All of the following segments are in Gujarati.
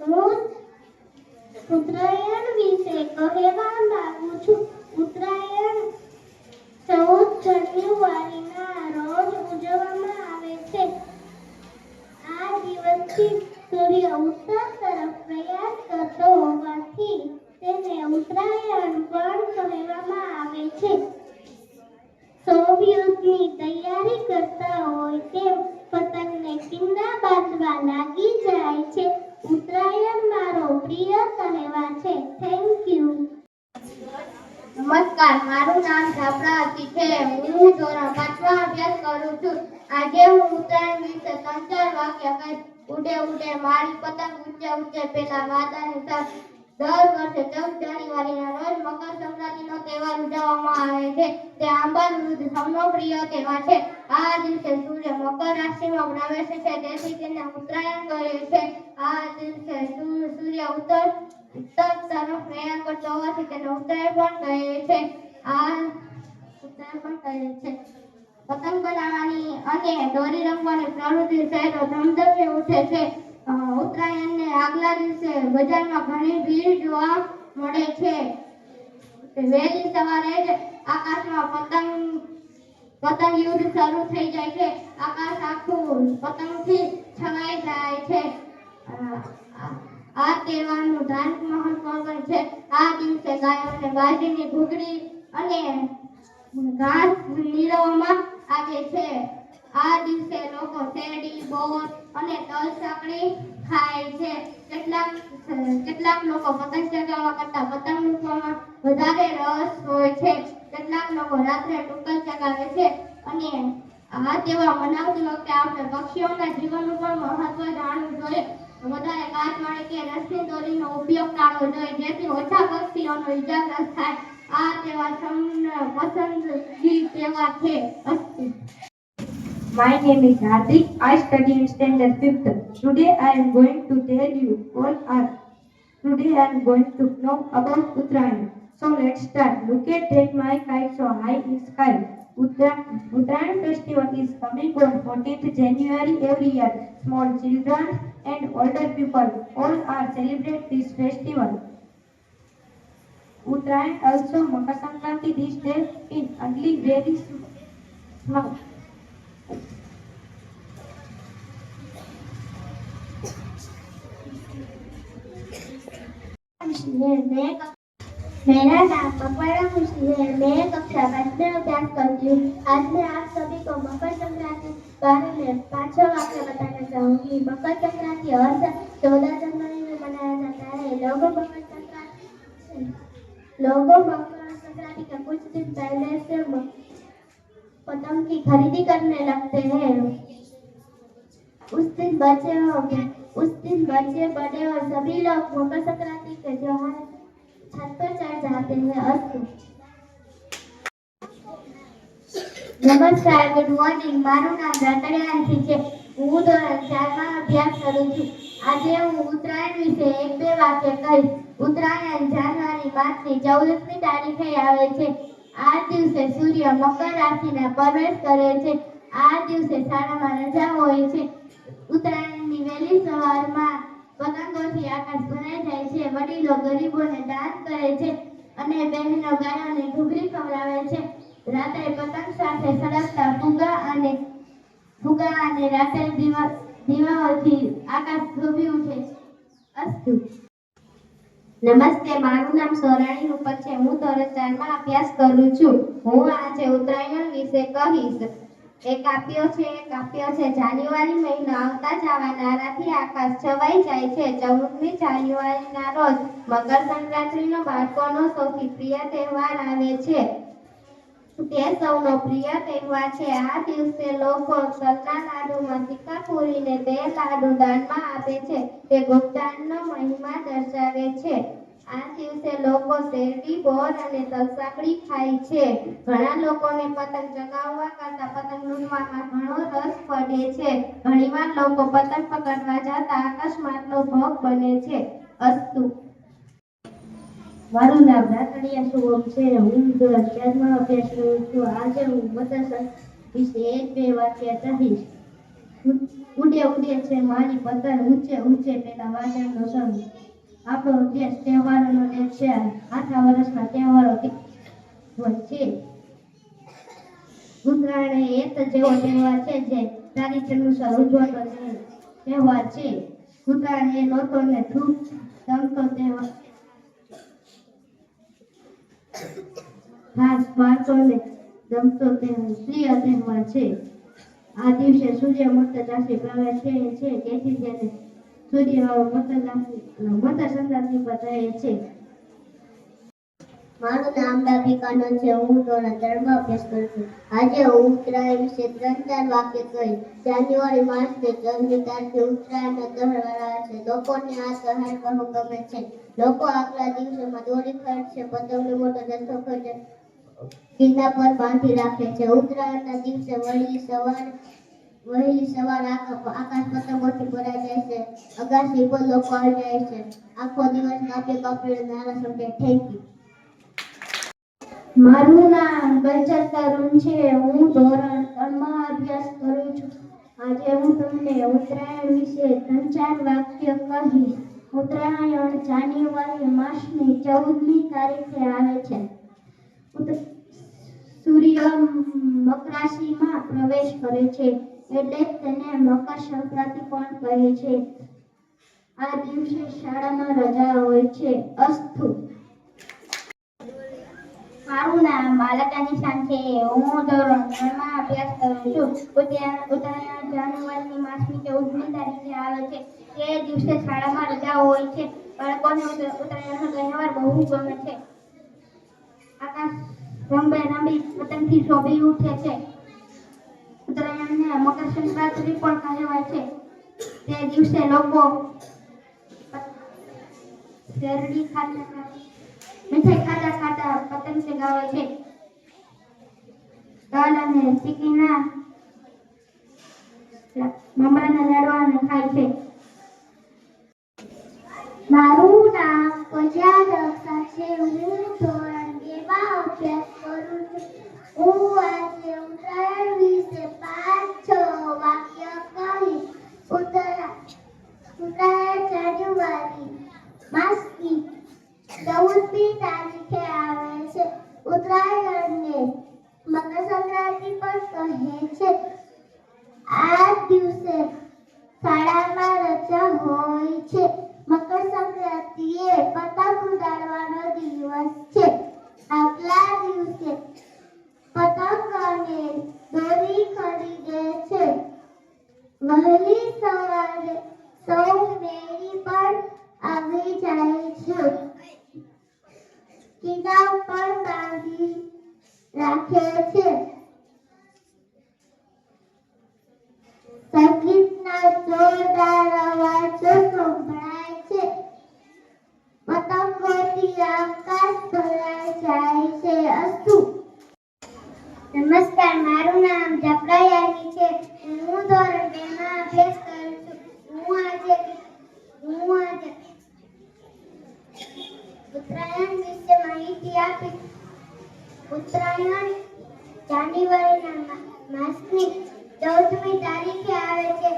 હું ઉત્તરાયણ વિશે કહેવા માંગુ છું. ઉત્તરાયણ 14 જાન્યુઆરીના રોજ ઉજવવામાં આવે છે. આ દિવસથી સૂર્ય ઉત્તર તરફ પ્રયાસ કરતો હોવાથી તેને ઉત્તરાયણ પણ કહેવામાં આવે છે. સોવિયતની તૈયારી કરતા હોય તેમ પતંગને કિન્ના બાંધવા લાગી જાય છે. ઉત્તરાયણ મારો પ્રિય તહેવાર છે. Thank you. નમસ્કાર, મારું નામ જાફરાતી છે. હું ધોરણ 5માં અભ્યાસ કરું છું. આજે હું ઉત્તરાયણ વિશે 3-4 વાક્ય કહીશ. ઉડે ઉડે મારી પતંગ ઊંચે ઊંચે પેલા વાદાની સાથે. દર વર્ષે 14 જાન્યુઆરીના રોજ મકર સંક્રાંતિનો તહેવાર ઉજવવામાં આવે છે. તે આંબાનું દૂધ સૌનો પ્રિય તહેવાર છે. આ દિવસે સૂર્ય મકર રાશિમાં પ્રવેશે છે, તેથી તેને ઉત્તરાયણ કહે છે. આ દિવસે સૂર્ય ઉત્તર તરફ પ્રયાણ કરતો હોવાથી તેને ઉત્તરાયણ પણ કહે છે. પતંગ બનાવવાની અને દોરી રંગવાની પ્રવૃત્તિ શહેરો ધમધમી ઉઠે છે. ઉત્તરાયણને આગલા દિવસે બજારમાં ઘણી ભીડ જોવા મળે છે. વહેલી સવારે જ આકાશમાં પતંગ યુદ્ધ શરૂ થઈ જાય છે. આકાશ આખું પતંગથી છવાઈ જાય છે. આ તહેવારનું ધાર્મિક મહત્વ પણ છે. આ દિવસે ગાયોને બાજરીની ઘૂઘરી અને ઘાસ નીરવવામાં આવે છે. આ દિવસે લોકો શેરડી, બોર અને તલ સાંકળી ખાય છે. કેટલાક લોકો પતંગ ચગાવવા કરતા પતંગ મૂકવામાં વધારે રસ હોય છે. કેટલાક લોકો રાત્રે ટુક્કર ચગાવે છે. અને આ તહેવાર મનાવતી વખતે આપણે પક્ષીઓના જીવનનું પણ મહત્વ જાણવું જોઈએ. વધારે કાચવાળી કે રસ્સી દોરીનો ઉપયોગ ટાળવો જોઈએ, જેથી ઓછા પક્ષીઓનો ઈજાગ્રસ્ત થાય. આ તહેવાર સૌને પસંદગી તહેવાર છે. My name is Hardik. I study in standard 5th. Today I am going to tell you all are. Today I am going to know about Uttarayan. So let's start. Look at that, my kite so high in sky. Uttarayan festival is coming on 14th January every year. Small children and older people all are celebrate this festival. Uttarayan also Makar Sankranti this day in only very small. मेरा नाम मकबरा खुशी है। मैं कक्षा 5 में अभ्यास करती हूँ। आज मैं आप सभी को मकर संक्रांति बारे में 5 वाक्य बताना चाहूंगी। मकर संक्रांति हर साल 14 जनवरी में मनाया जाता है। लोगों मकर संक्रांति के कुछ दिन पहले से पतंग की खरीदी करने लगते हैं। उस दिन बच्चे बड़े और सभी लोग मकर संक्रांति के त्योहार छत पर चढ़ जाते हैं। अस्तु। नमस्कार, गुड मॉर्निंग। મારું નામ રાતડિયા આંટી છે. હું ધોરણ 4માં અભ્યાસ કરું છું. આજે હું ઉત્તરાયણ વિશે 1-2 વાક્ય કહીશ. ઉત્તરાયણ જાન્યુઆરી માસની 14મી તારીખે આવે છે. આ દિવસે સૂર્ય મકર રાશિમાં પ્રવેશ કરે છે. આ દિવસે શાળામાં રજા હોય છે. ઉત્તરાયણની વહેલી સવારમાં પતંગોથી આકાશ ભરાઈ જાય છે. વડીલો ગરીબોને દાન કરે છે અને બહેનો ગાયોને ઘૂઘરી ખવડાવે છે. રાત્રે પતંગ સાથે સળગતા ફુગ્ગા અને રાત્રે દીવાઓથી આકાશ શોભી ઉઠે છે. અસ્તુ. નમસ્તે, મારું નામ સોરાણી રૂપક છે. હું ધોરણ 4માં અભ્યાસ કરું છું. હું આજે ઉત્તરાયણ વિશે કહીશ. એક કાપ્યો છે જાન્યુઆરી મહિનો આવતા જ આવા નારાથી આકાશ છવાઈ જાય છે. 14મી જાન્યુઆરીના રોજ મકર સંક્રાંતિનો બાળકોનો સૌથી પ્રિય તહેવાર આવે છે. તે સૌનો પ્રિય તહેવાર છે. આ દિવસે લોકો તલના લાડુમાં સિક્કા પૂરીને તે લાડુ દાનમાં આપે છે. તે ગોપદાનનો મહિમા દર્શાવે છે. આ દિવસે લોકો શેરડી, બોર અને તલસાંકળી ખાય છે. ઘણા લોકોને પતંગ ચગાવવા કરતા પતંગ લૂંટવામાં ઘણો રસ પડે છે. ઘણીવાર લોકો પતંગ પકડવા જતા અકસ્માતનો ભોગ બને છે. અસ્તુ. મારું નામ રાતડિયા શુભમ છે. હું ધોરણ 4માં અભ્યાસ કરું છું. આજે હું મકર વિશે 1-2 વાક્ય કહીશ. ઉડે ઉડે છે મારી પતંગ, ઊંચે ઊંચે પેલા વાદળનો સંગ. આપણો દેશ તહેવારોનો દેશ છે. આખા વર્ષના તહેવારો હોય છે. ઉત્તરાયણ એ એક જેવો તહેવાર છે જે તારીખ અનુસાર ઉજવાતો તહેવાર છે. ઉત્તરાયણ એ લોકોને ખૂબ ગમતો તહેવાર, ખાસ બાળકોને ગમતો પ્રિય તહેવાર છે. આ દિવસે સૂર્ય મકર રાશિ પ્રવેશ છે તેથી તેને સૂર્ય મકર સંક્રાંતિ પર રહે છે. મારું નામ ડાભી કાનન છે. હું ધોરણ 3 માં અભ્યાસ કરું છું. આજે હું ઉત્તરાયણ વિશે 3-4 વાક્ય કહીશ. જાન્યુઆરી માસની 14મી તારીખે ઉત્તરાયણનો તહેવાર આવે છે. લોકોને આ તહેવાર બહુ ગમે છે. લોકો આગલા દિવસોમાં દોરી ખરીદશે, પતંગનો મોટો જથ્થો ખરીદે, કિલ્લા પર બાંધી રાખે છે. ઉત્તરાયણના દિવસે વહેલી સવાર આકાશ પતંગોથી ભરાઈ જાય છે. અગાસી પર લોકો આવી જાય છે. આખો દિવસ કાપીને નાના સમજે. Thank you. મારું નામ કંચન તરુણ છે. હું ધોરણ 3 માં અભ્યાસ કરું છું. આજે હું તમને ઉત્તરાયણ વિશે 3-4 વાક્ય કહીશ. ઉત્તરાયણ જાન્યુઆરી માસની 14મી તારીખે આવે છે. સૂર્ય મકર રાશિમાં પ્રવેશ કરે છે એટલે તેને મકર સંક્રાંતિ પણ કહે છે. આ દિવસે શાળામાં રજા હોય છે. અસ્તુ. મારું નામ બાલકા નિશાન છે. હું ધોરણ 3 માં અભ્યાસ કરું છું. ઉત્તરાયણ જાન્યુઆરી માસની 14મી તારીખે આવે છે. તે દિવસે શાળામાં રજા હોય છે. બાળકોને ઉત્તરાયણનો તહેવાર બહુ ગમે છે. આકાશ રંગબેરંગી પતંગથી શોભી ઉઠે છે. ઉત્તરાયણને મકર સંક્રાંતિ પણ કહેવાય છે. તે દિવસે લોકો શેરડી મીઠાઈ ખાતા પતંગ ચગાવે છે. તલ અને ચીકીના મમરાના લાડવાને ખાય છે. મારું નામ પંજા દક્ષા છે. હું ધોરણ 2 માં અભ્યાસ કરું છું. હું આજે ઉત્તરાયણ વિશે 5-6 વાક્ય કહીશ. ઉત્તરાયણ જાન્યુઆરી માસની 14મી તારીખે આવે છે. ઉત્તરાયણને મકર સંક્રાંતિ પણ કહે છે. આ દિવસે શાળામાં રજા હોય છે. મકર સંક્રાંતિ એ પતંગ ઉડાડવાનો દિવસ છે. આગલા દિવસે પતંગ અને દોરી ખરીદે છે. વહેલી સવારે સૌ ડેરી પર આવી જાય છે. કિલ્લા પર બાંધી રાખે છે. સંગીતના જોરદાર અવાજો સંભળાય છે. પતંગોથી આકાશ ભરાઈ જાય છે. અસ્તુ. નમસ્કાર, મારું નામ જપરાયાની છે. હું ધોરણ 2 માં અભ્યાસ કરું છું. હું આજે ઉત્તરાયણ વિશે માહિતી આપીશ. ઉત્તરાયણ જાન્યુઆરીના માસની 14મી તારીખે આવે છે.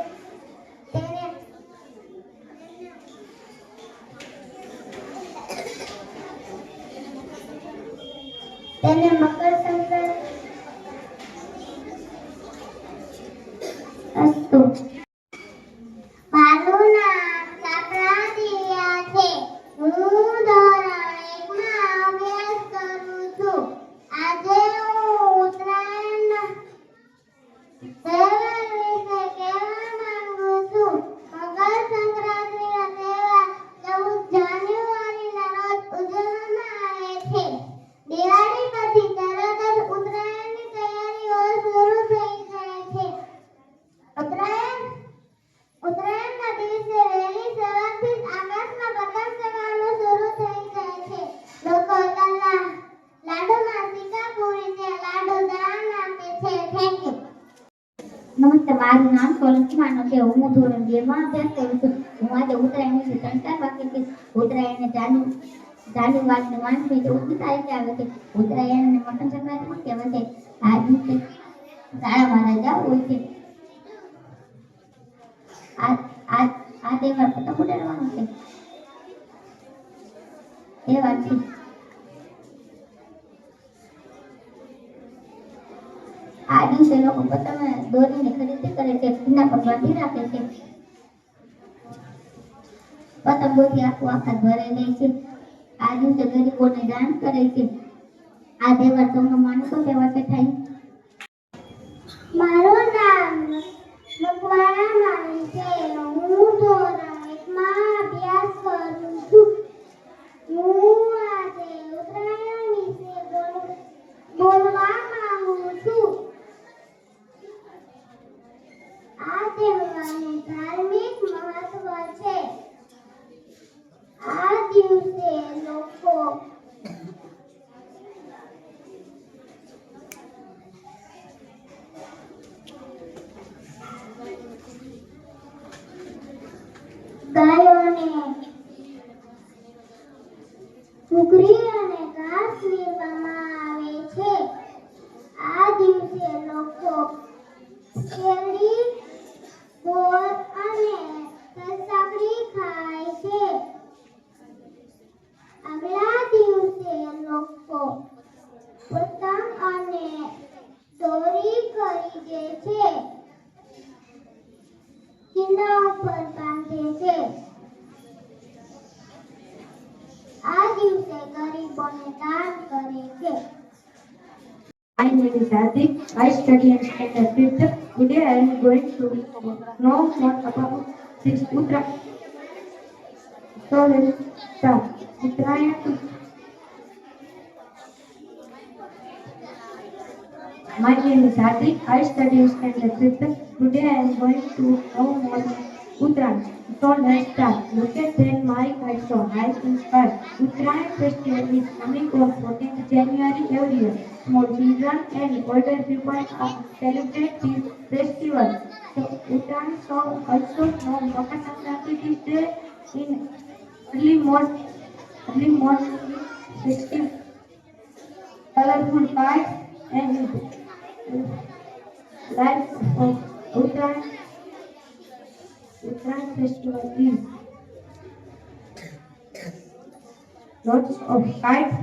તેને મકર સંક્રાંતિ અસ્તુ. મારું નામ સાપરાદિયા છે. હું ધોરણ 1 માં અભ્યાસ કરું છું. આજે હું ઉત્તરાયણના તહેવાર વિશે કહેવા માંગુ છું. મકર સંક્રાંતિનો તહેવાર 14 જાન્યુઆરીના રોજ ઉજવવામાં આવે છે. દિવાળી પછી તરત જ ઉત્તરાયણની તૈયારીઓ શરૂ થઈ જાય છે. ઉત્તરાયણના દિવસે વહેલી સવારથી જ આકાશમાં પતંગ ચગાવવાનું શરૂ થઈ જાય છે. લોકો તલના લાડુમાં સિક્કા પૂરીને લાડુ દાન આપે છે. Thank you. નમસ્તે, મારું નામ સોલંકી માનવ છે. હું ધોરણ 2 માં અભ્યાસ કરું છું. હું આજે ઉત્તરાયણ વિશે 3-4 વાક્ય કહીશ. ઉત્તરાયણને જાન્યુઆરી માસની 14મી તારીખે આવે છે. ઉત્તરાયણને મકર સંક્રાંતિ પણ કહેવાય છે. આ દિવસે શાળામાં રજા હોય છે. આ આ આ તહેવાર પતંગ ઉડાડવાનો છે તહેવારથી આ દિવસે લોકો પતંગ દોરીને ખરીદી કરે છે ઘીના પર બાંધી રાખે છે પતંગોથી આખું આકાશ ભરાઈ જાય છે આ દિવસે ગરીબોને દાન કરે છે આ તહેવાર તમને માનસો તહેવાર છે થાય મારું નામ મકવાણા મારી છે હું ધોરણ 1 માં અભ્યાસ કરું છું હું આજે ઉત્તરાયણ વિશે બોલવા માંગુ છું આ તહેવારનું ધાર્મિક મહત્વ છે આ દિવસે લોકો ગાયોને સુગરી અને ઘાસ લેવામાં આવે છે આ દિવસે લોકો શેરડી ગોળ અને તલસાકડી ખાય છે આગલા દિવસે લોકો પતંગ અને દોરી ખરીદે છે કિલ્લા ઉપર બાંધે છે આ દિવસે ગરીબોને દાન કરે છે My name is Adik. I study in standard 5th. Today I am going to know more about this Uttarayan. So let's start. Uttarayan. My name is Adik. I study in standard 5th. Today I am going to know more Uttarayan. So let's start. Look at that my kite so high in sky. Uttarayan festival is coming on 14th January every year. Small children and older people celebrate this festival. So Uttarayan song also know Makar Sankranti this day in early morning festive colorful kites and lights of Uttarayan festival is lots of kites